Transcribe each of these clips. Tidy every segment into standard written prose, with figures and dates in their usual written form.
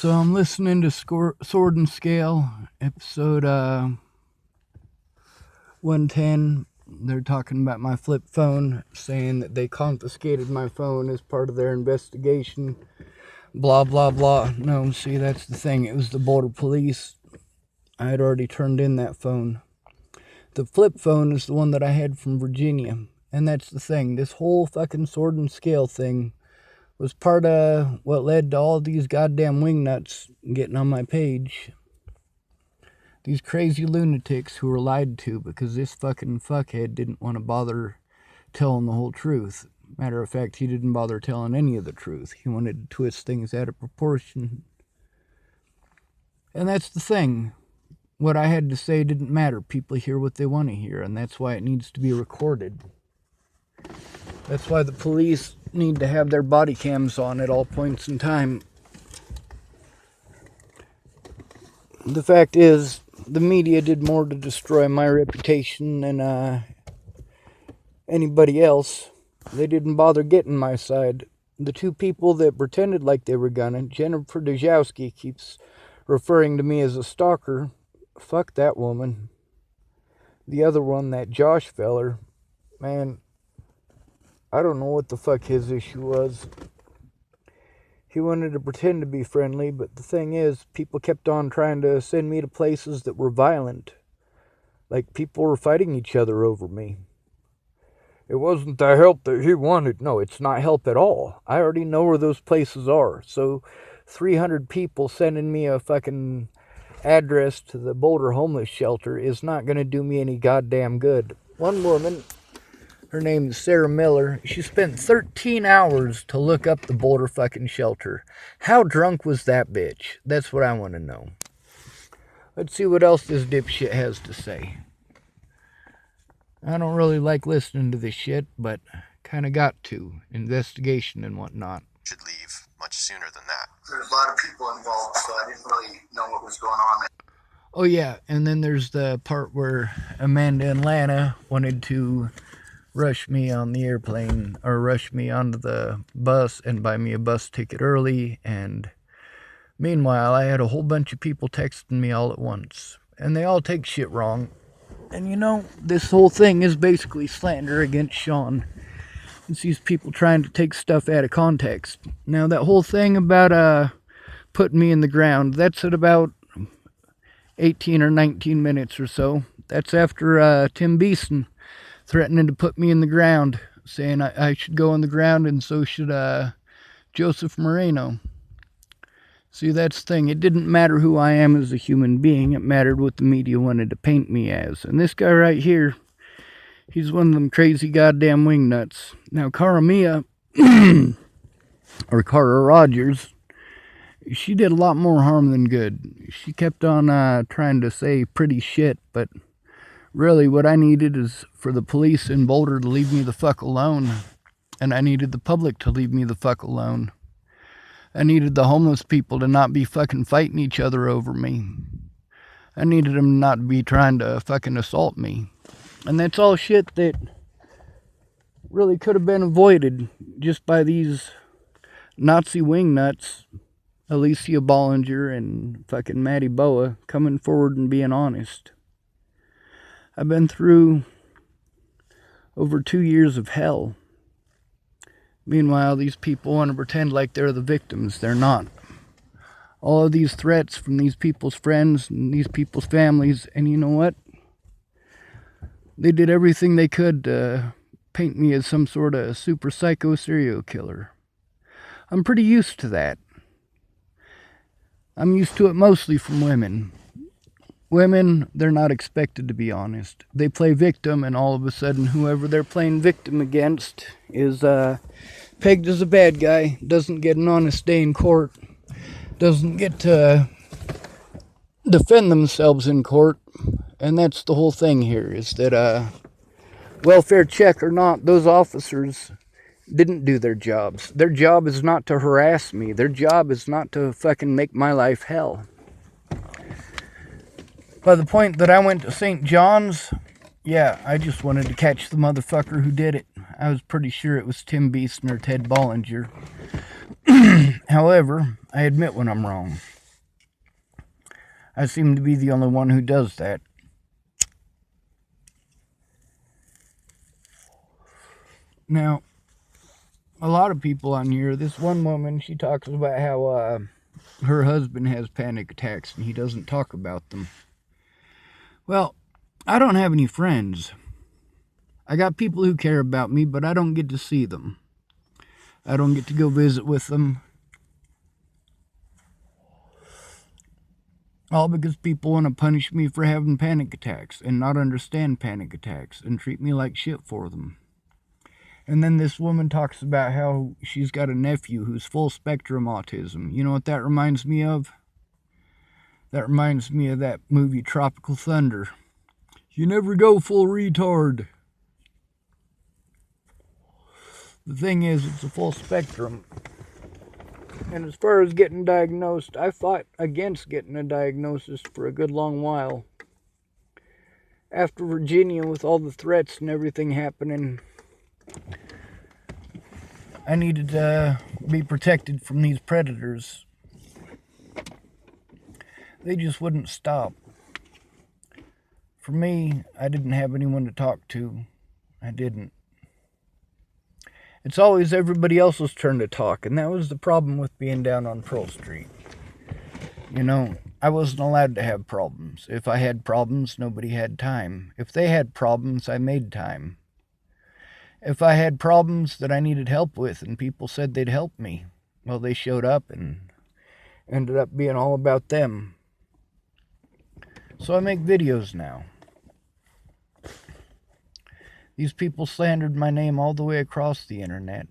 So I'm listening to Sword and Scale, episode 110. They're talking about my flip phone, saying that they confiscated my phone as part of their investigation. Blah, blah, blah. No, see, that's the thing. It was the border police. I had already turned in that phone. The flip phone is the one that I had from Virginia. And that's the thing. This whole fucking Sword and Scale thing was part of what led to all these goddamn wingnuts getting on my page. These crazy lunatics who were lied to because this fucking fuckhead didn't want to bother telling the whole truth. Matter of fact, he didn't bother telling any of the truth. He wanted to twist things out of proportion. And that's the thing. What I had to say didn't matter. People hear what they want to hear, and that's why it needs to be recorded. That's why the police need to have their body cams on at all points in time. The fact is, the media did more to destroy my reputation than anybody else. They didn't bother getting my side. The two people that pretended like they were gonna, Jennifer Dejowski keeps referring to me as a stalker. Fuck that woman. The other one, that Josh feller, man, I don't know what the fuck his issue was. He wanted to pretend to be friendly, but the thing is, people kept on trying to send me to places that were violent. Like, people were fighting each other over me. It wasn't the help that he wanted. No, it's not help at all. I already know where those places are. So, 300 people sending me a fucking address to the Boulder homeless shelter is not going to do me any goddamn good. One woman, her name is Sarah Miller, she spent 13 hours to look up the Boulder fucking shelter. How drunk was that bitch? That's what I want to know. Let's see what else this dipshit has to say. I don't really like listening to this shit, but kind of got to. Investigation and whatnot. Should leave much sooner than that. There's a lot of people involved, so I didn't really know what was going on. Oh yeah, and then there's the part where Amanda and Lana wanted to rush me on the airplane, or rush me onto the bus and buy me a bus ticket early, and meanwhile I had a whole bunch of people texting me all at once, and they all take shit wrong. And you know, this whole thing is basically slander against Sean. It's these people trying to take stuff out of context. Now that whole thing about putting me in the ground, that's at about 18 or 19 minutes or so. That's after Tim Beeson threatening to put me in the ground, saying I should go in the ground, and so should Joseph Moreno. See, that's the thing. It didn't matter who I am as a human being. It mattered what the media wanted to paint me as. And this guy right here, he's one of them crazy goddamn wingnuts. Now, Cara Mia, or Cara Rogers, she did a lot more harm than good. She kept on trying to say pretty shit, but really what I needed is for the police in Boulder to leave me the fuck alone. And I needed the public to leave me the fuck alone. I needed the homeless people to not be fucking fighting each other over me. I needed them not to be trying to fucking assault me. And that's all shit that really could have been avoided just by these Nazi wingnuts, Alicia Bollinger and fucking Maddie Boa, coming forward and being honest. I've been through over 2 years of hell. Meanwhile, these people want to pretend like they're the victims. They're not. All of these threats from these people's friends and these people's families, and you know what? They did everything they could to paint me as some sort of super psycho serial killer. I'm pretty used to that. I'm used to it mostly from women. Women, they're not expected to be honest. They play victim, and all of a sudden, whoever they're playing victim against is pegged as a bad guy, doesn't get an honest day in court, doesn't get to defend themselves in court. And that's the whole thing here, is that welfare check or not, those officers didn't do their jobs. Their job is not to harass me. Their job is not to fucking make my life hell. By the point that I went to St. John's, yeah, I just wanted to catch the motherfucker who did it. I was pretty sure it was Tim Beeson or Ted Bollinger. However, I admit when I'm wrong. I seem to be the only one who does that. Now, a lot of people on here, this one woman, she talks about how her husband has panic attacks and he doesn't talk about them. Well, I don't have any friends. I got people who care about me, but I don't get to see them. I don't get to go visit with them. All because people want to punish me for having panic attacks and not understand panic attacks and treat me like shit for them. And then this woman talks about how she's got a nephew who's full spectrum autism. You know what that reminds me of? That reminds me of that movie Tropical Thunder. You never go full retard. The thing is, it's a full spectrum. And as far as getting diagnosed, I fought against getting a diagnosis for a good long while. After Virginia, with all the threats and everything happening, I needed to be protected from these predators. They just wouldn't stop. For me, I didn't have anyone to talk to. I didn't. It's always everybody else's turn to talk, and that was the problem with being down on Pearl Street. You know, I wasn't allowed to have problems. If I had problems, nobody had time. If they had problems, I made time. If I had problems that I needed help with and people said they'd help me, well, they showed up and ended up being all about them. So I make videos now. These people slandered my name all the way across the internet.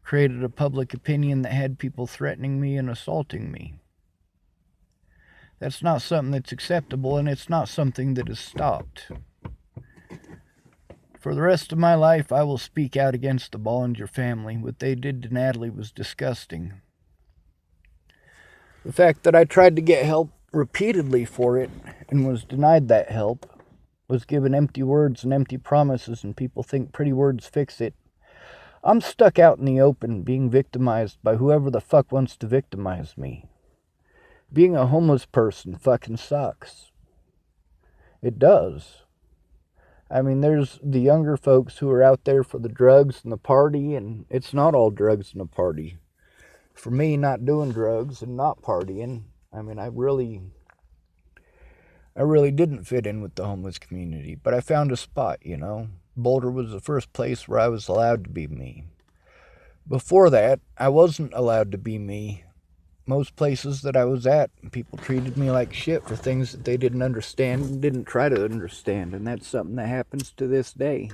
Created a public opinion that had people threatening me and assaulting me. That's not something that's acceptable, and it's not something that is stopped. For the rest of my life, I will speak out against the Bollinger family. What they did to Natalie was disgusting. The fact that I tried to get help repeatedly for it and was denied that help, was given empty words and empty promises, and people think pretty words fix it. I'm stuck out in the open being victimized by whoever the fuck wants to victimize me. Being a homeless person fucking sucks. It does. I mean, there's the younger folks who are out there for the drugs and the party, and it's not all drugs and a party. For me, not doing drugs and not partying, I mean, I really didn't fit in with the homeless community, but I found a spot, you know. Boulder was the first place where I was allowed to be me. Before that, I wasn't allowed to be me. Most places that I was at, people treated me like shit for things that they didn't understand and didn't try to understand, and that's something that happens to this day.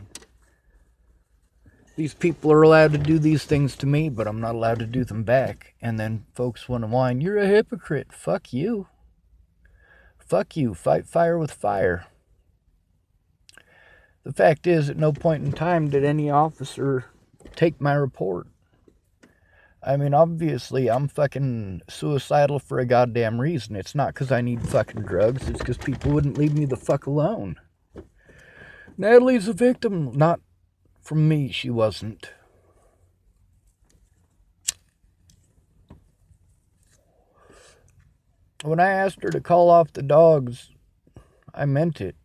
These people are allowed to do these things to me, but I'm not allowed to do them back. And then folks want to whine, you're a hypocrite. Fuck you. Fuck you. Fight fire with fire. The fact is, at no point in time did any officer take my report. I mean, obviously, I'm fucking suicidal for a goddamn reason. It's not because I need fucking drugs. It's because people wouldn't leave me the fuck alone. Natalie's a victim. Not from me, she wasn't. When I asked her to call off the dogs, I meant it.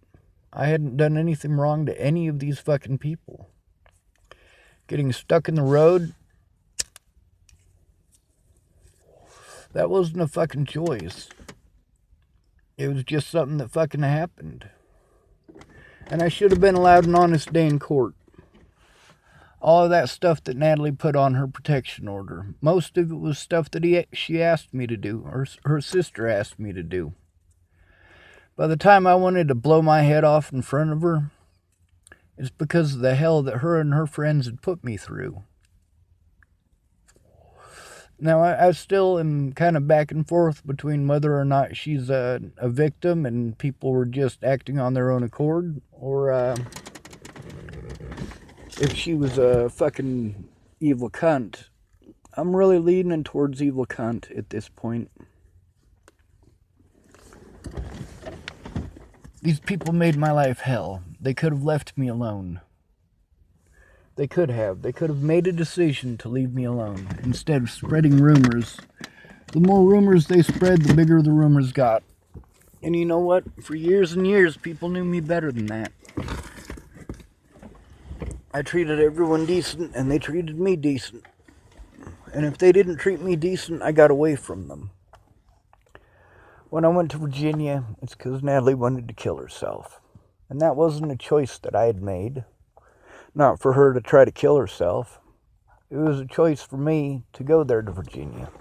I hadn't done anything wrong to any of these fucking people. Getting stuck in the road, that wasn't a fucking choice. It was just something that fucking happened. And I should have been allowed an honest day in court. All of that stuff that Natalie put on her protection order, most of it was stuff that she asked me to do, or her sister asked me to do. By the time I wanted to blow my head off in front of her, it's because of the hell that her and her friends had put me through. Now, I still am kind of back and forth between whether or not she's a victim and people were just acting on their own accord, or if she was a fucking evil cunt. I'm really leaning towards evil cunt at this point. These people made my life hell. They could have left me alone. They could have. They could have made a decision to leave me alone instead of spreading rumors The more rumors they spread, the bigger the rumors got. And you know what? For years and years, people knew me better than that. I treated everyone decent, and they treated me decent. And if they didn't treat me decent, I got away from them. When I went to Virginia, it's because Natalie wanted to kill herself. And that wasn't a choice that I had made. Not for her to try to kill herself. It was a choice for me to go there to Virginia.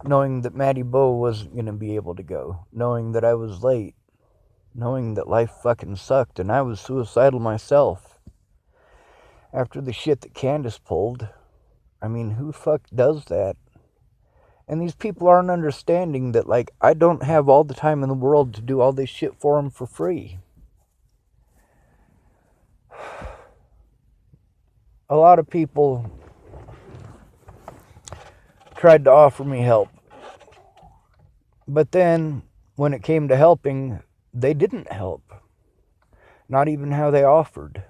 Knowing that Maddie Bowe wasn't going to be able to go. Knowing that I was late. Knowing that life fucking sucked and I was suicidal myself. After the shit that Candace pulled. I mean, who the fuck does that? And these people aren't understanding that, like, I don't have all the time in the world to do all this shit for them for free. A lot of people tried to offer me help. But then, when it came to helping, they didn't help. Not even how they offered.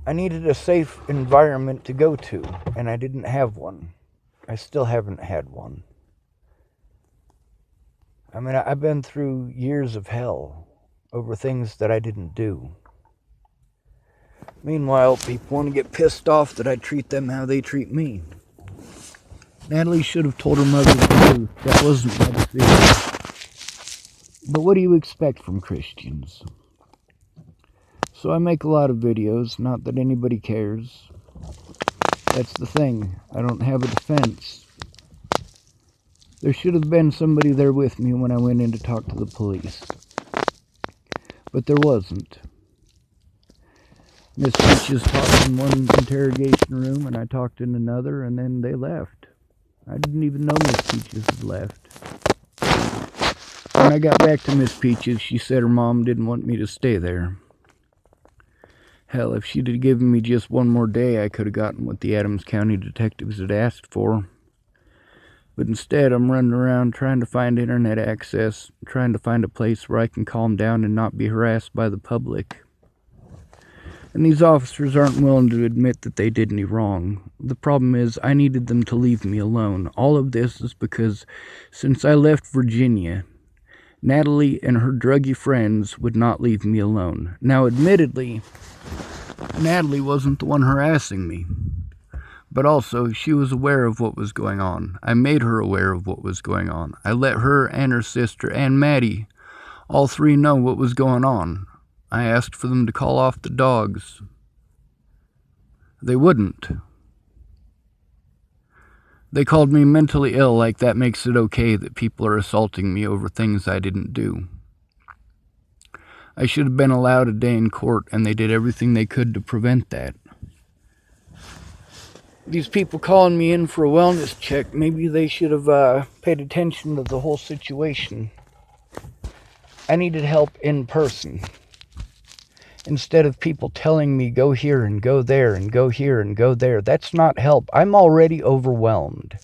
I needed a safe environment to go to, and I didn't have one. I still haven't had one. I mean, I've been through years of hell over things that I didn't do. Meanwhile, people want to get pissed off that I treat them how they treat me. Natalie should have told her mother the truth. That wasn't my decision. But what do you expect from Christians? So I make a lot of videos, not that anybody cares. That's the thing. I don't have a defense. There should have been somebody there with me when I went in to talk to the police. But there wasn't. Miss Peaches talked in one interrogation room, and I talked in another, and then they left. I didn't even know Miss Peaches had left. When I got back to Miss Peaches, she said her mom didn't want me to stay there. Hell, if she'd have given me just one more day, I could have gotten what the Adams County detectives had asked for. But instead, I'm running around trying to find internet access, trying to find a place where I can calm down and not be harassed by the public. And these officers aren't willing to admit that they did me wrong. The problem is, I needed them to leave me alone. All of this is because, since I left Virginia, Natalie and her druggy friends would not leave me alone. Now, admittedly, Natalie wasn't the one harassing me. But also, she was aware of what was going on. I made her aware of what was going on. I let her and her sister and Maddie, all three, know what was going on. I asked for them to call off the dogs. They wouldn't. They called me mentally ill, like that makes it okay that people are assaulting me over things I didn't do. I should have been allowed a day in court, and they did everything they could to prevent that. These people calling me in for a wellness check, maybe they should have paid attention to the whole situation. I needed help in person. Instead of people telling me, go here and go there and go here and go there. That's not help. I'm already overwhelmed.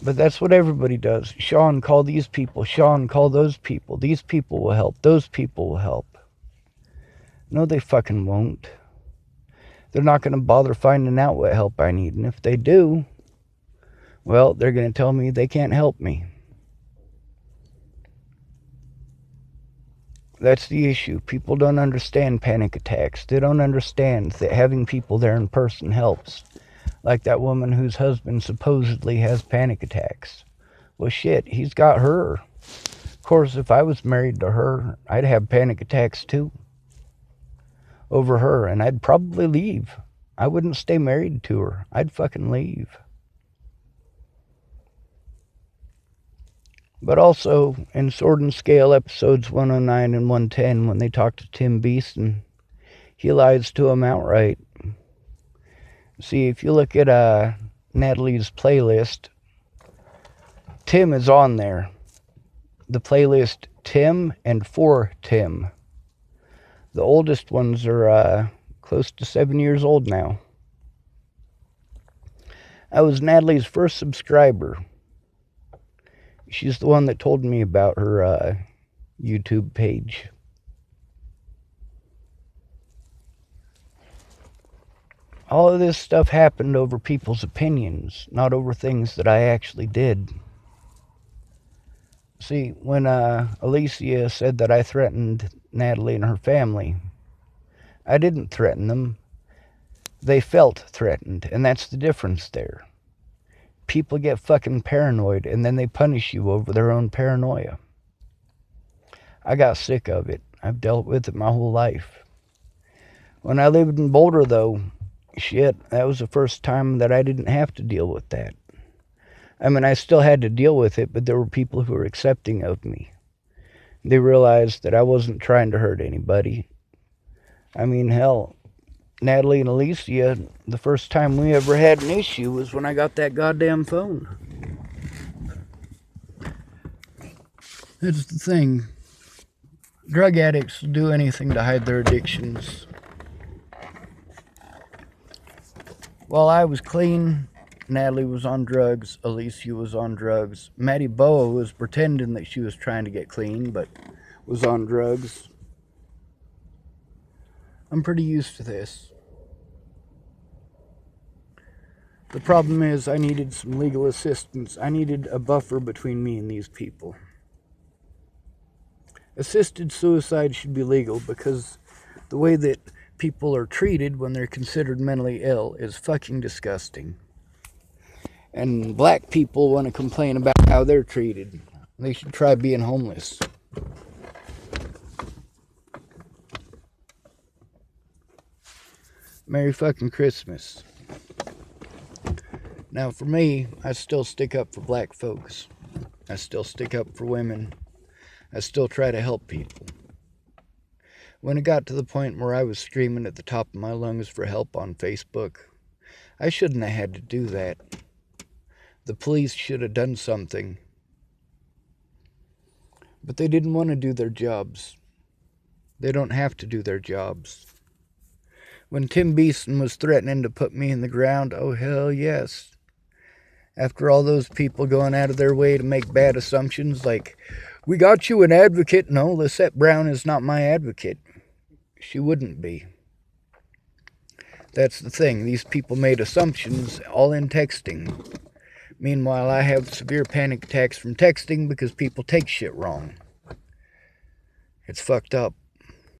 But that's what everybody does. Sean, call these people. Sean, call those people. These people will help. Those people will help. No, they fucking won't. They're not going to bother finding out what help I need. And if they do, well, they're going to tell me they can't help me. That's the issue. People don't understand panic attacks. They don't understand that having people there in person helps. Like that woman whose husband supposedly has panic attacks. Well, shit, he's got her. Of course, if I was married to her, I'd have panic attacks too. Over her, and I'd probably leave. I wouldn't stay married to her. I'd fucking leave. But also, in Sword and Scale episodes 109 and 110, when they talk to Tim Beeson, he lies to him outright. See, if you look at Natalie's playlist, Tim is on there. The playlist Tim and For Tim. The oldest ones are close to 7 years old now. I was Natalie's first subscriber. She's the one that told me about her YouTube page. All of this stuff happened over people's opinions, not over things that I actually did. See, when Alicia said that I threatened Natalie and her family, I didn't threaten them. They felt threatened, and that's the difference there. People get fucking paranoid, and then they punish you over their own paranoia. I got sick of it. I've dealt with it my whole life. When I lived in Boulder, though, shit, that was the first time that I didn't have to deal with that. I mean, I still had to deal with it, but there were people who were accepting of me. They realized that I wasn't trying to hurt anybody. I mean, hell, Natalie and Alicia, the first time we ever had an issue was when I got that goddamn phone. That's the thing. Drug addicts will do anything to hide their addictions. While I was clean, Natalie was on drugs, Alicia was on drugs. Maddie Boa was pretending that she was trying to get clean, but was on drugs. I'm pretty used to this. The problem is I needed some legal assistance. I needed a buffer between me and these people. Assisted suicide should be legal because the way that people are treated when they're considered mentally ill is fucking disgusting. And black people want to complain about how they're treated. They should try being homeless. Merry fucking Christmas. Now for me, I still stick up for black folks. I still stick up for women. I still try to help people. When it got to the point where I was screaming at the top of my lungs for help on Facebook, I shouldn't have had to do that. The police should have done something. But they didn't want to do their jobs. They don't have to do their jobs. When Tim Beeson was threatening to put me in the ground, oh hell yes. After all those people going out of their way to make bad assumptions like, we got you an advocate. No, Lisette Brown is not my advocate. She wouldn't be. That's the thing. These people made assumptions all in texting. Meanwhile, I have severe panic attacks from texting because people take shit wrong. It's fucked up.